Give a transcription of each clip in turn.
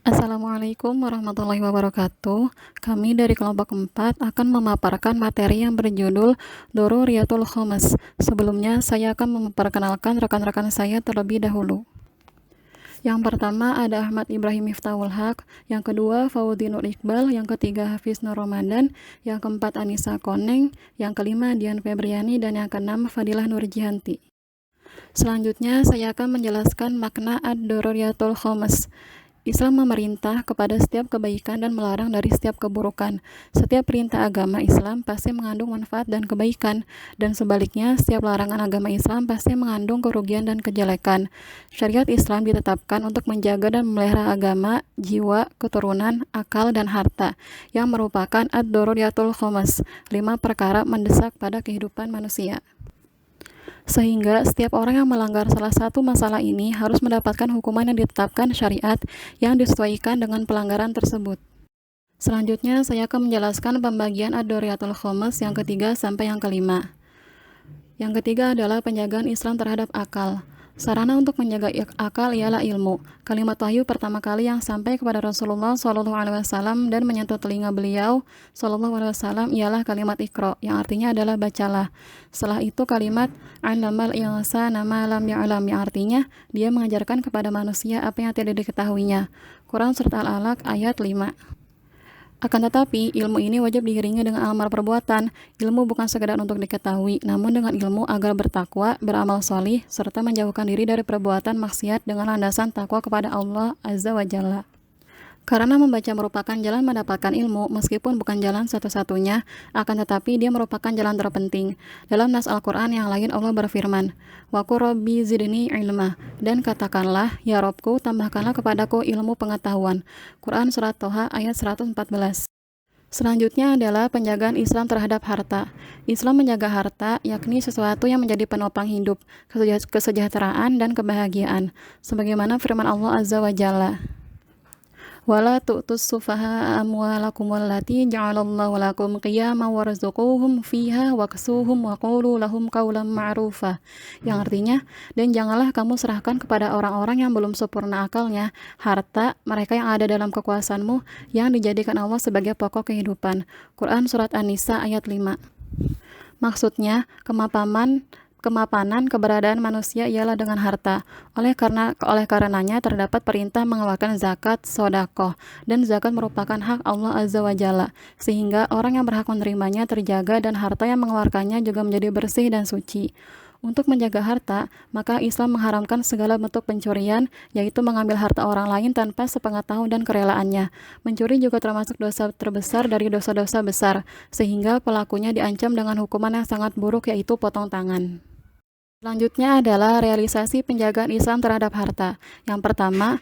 Assalamualaikum warahmatullahi wabarakatuh. Kami dari kelompok 4 akan memaparkan materi yang berjudul Doruriyatul Khomas. Sebelumnya, saya akan memperkenalkan rekan-rekan saya terlebih dahulu. Yang pertama ada Ahmad Ibrahim Miftahul Haq, yang kedua Faudi Nur Iqbal, yang ketiga Hafiz Nur Ramadan, yang keempat Anissa Koneng, yang kelima Dian Febriani, dan yang keenam Fadilah Nurjihanti. Selanjutnya, saya akan menjelaskan makna Ad-Doruriyatul Khomas. Islam memerintah kepada setiap kebaikan dan melarang dari setiap keburukan. Setiap perintah agama Islam pasti mengandung manfaat dan kebaikan, dan sebaliknya, setiap larangan agama Islam pasti mengandung kerugian dan kejelekan. Syariat Islam ditetapkan untuk menjaga dan memelihara agama, jiwa, keturunan, akal, dan harta, yang merupakan ad-doruriyatul khomas, 5 perkara mendesak pada kehidupan manusia. Sehingga setiap orang yang melanggar salah satu masalah ini harus mendapatkan hukuman yang ditetapkan syariat yang disesuaikan dengan pelanggaran tersebut. Selanjutnya, saya akan menjelaskan pembagian ad-doruriyatul khomas yang ketiga sampai yang kelima. Yang ketiga adalah penjagaan Islam terhadap akal. Sarana untuk menjaga akal ialah ilmu. Kalimat wahyu pertama kali yang sampai kepada Rasulullah SAW dan menyentuh telinga beliau SAW ialah kalimat Iqra, yang artinya adalah bacalah. Setelah itu kalimat Allamal insana ma lam ya'lam, yang artinya dia mengajarkan kepada manusia apa yang tidak diketahuinya. Quran Surat Al-Alaq ayat 5. Akan tetapi, ilmu ini wajib diiringi dengan amal perbuatan. Ilmu bukan sekedar untuk diketahui, namun dengan ilmu agar bertakwa, beramal solih, serta menjauhkan diri dari perbuatan maksiat dengan landasan takwa kepada Allah Azza wa Jalla. Karena membaca merupakan jalan mendapatkan ilmu, meskipun bukan jalan satu-satunya, akan tetapi dia merupakan jalan terpenting. Dalam nas Al-Quran yang lain Allah berfirman, Wa qur rabbi zidni ilma, dan katakanlah, Ya Robku, tambahkanlah kepadaku ilmu pengetahuan. Quran Surat Toha ayat 114. Selanjutnya adalah penjagaan Islam terhadap harta. Islam menjaga harta, yakni sesuatu yang menjadi penopang hidup, kesejahteraan, dan kebahagiaan. Sebagaimana firman Allah Azza wa Jalla, wala tu'tus sufaha amwalakum allati ja'alallahu lakum qiyaman warzuquhum fiha waksuhum wa qulu lahum qawlan ma'rufa, yang artinya, dan janganlah kamu serahkan kepada orang-orang yang belum sempurna akalnya harta mereka yang ada dalam kekuasaanmu yang dijadikan Allah sebagai pokok kehidupan. Quran Surat An-Nisa ayat 5. Maksudnya, kemapanan keberadaan manusia ialah dengan harta. Oleh karenanya terdapat perintah mengeluarkan zakat, sedekah, dan zakat merupakan hak Allah Azza wa Jalla, sehingga orang yang berhak menerimanya terjaga dan harta yang mengeluarkannya juga menjadi bersih dan suci. Untuk menjaga harta, maka Islam mengharamkan segala bentuk pencurian, yaitu mengambil harta orang lain tanpa sepengetahuan dan kerelaannya. Mencuri juga termasuk dosa terbesar dari dosa-dosa besar, sehingga pelakunya diancam dengan hukuman yang sangat buruk, yaitu potong tangan. Selanjutnya adalah realisasi penjagaan Islam terhadap harta. Yang pertama,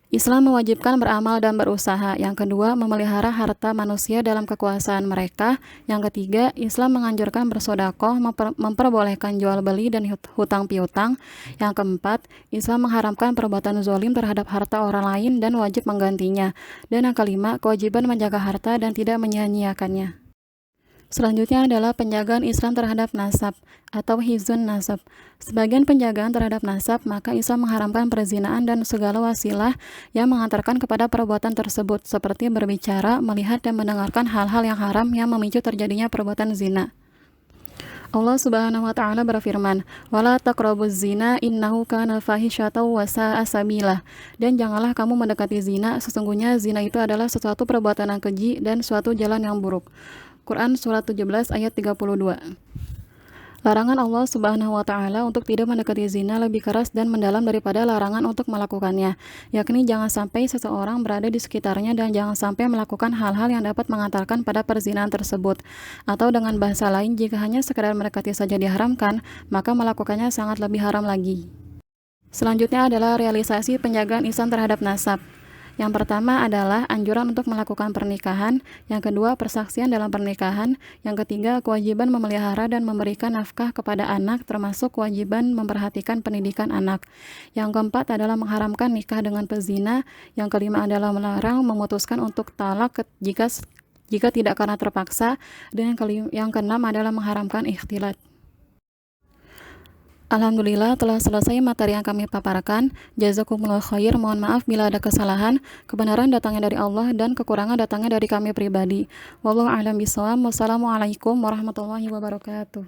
Islam mewajibkan beramal dan berusaha. Yang kedua, memelihara harta manusia dalam kekuasaan mereka. Yang ketiga, Islam menganjurkan bersedekah, memperbolehkan jual beli dan hutang piutang. Yang keempat, Islam mengharamkan perbuatan zalim terhadap harta orang lain dan wajib menggantinya. Dan yang kelima, kewajiban menjaga harta dan tidak menyia-nyiakannya. Selanjutnya adalah penjagaan Islam terhadap nasab atau hifzun nasab. Sebagian penjagaan terhadap nasab, maka Islam mengharamkan perzinaan dan segala wasilah yang mengantarkan kepada perbuatan tersebut, seperti berbicara, melihat, dan mendengarkan hal-hal yang haram yang memicu terjadinya perbuatan zina. Allah Subhanahu wa taala berfirman, "Wala taqrabuz zina innahu kana fahisyatan wa sa'a sabila." Dan janganlah kamu mendekati zina, sesungguhnya zina itu adalah sesuatu perbuatan yang keji dan suatu jalan yang buruk. Quran Surat 17 ayat 32. Larangan Allah Subhanahu wa taala untuk tidak mendekati zina lebih keras dan mendalam daripada larangan untuk melakukannya, yakni jangan sampai seseorang berada di sekitarnya dan jangan sampai melakukan hal-hal yang dapat mengantarkan pada perzinahan tersebut. Atau dengan bahasa lain, jika hanya sekadar mendekati saja diharamkan, maka melakukannya sangat lebih haram lagi. Selanjutnya adalah realisasi penjagaan Islam terhadap nasab. Yang pertama adalah anjuran untuk melakukan pernikahan, yang kedua persaksian dalam pernikahan, yang ketiga kewajiban memelihara dan memberikan nafkah kepada anak, termasuk kewajiban memperhatikan pendidikan anak. Yang keempat adalah mengharamkan nikah dengan pezina, yang kelima adalah melarang memutuskan untuk talak jika tidak karena terpaksa, dan yang keenam adalah mengharamkan ikhtilat. Alhamdulillah telah selesai materi yang kami paparkan. Jazakumullah khair. Mohon maaf bila ada kesalahan. Kebenaran datangnya dari Allah dan kekurangan datangnya dari kami pribadi. Wallahu a'lam bishawab. Wassalamualaikum warahmatullahi wabarakatuh.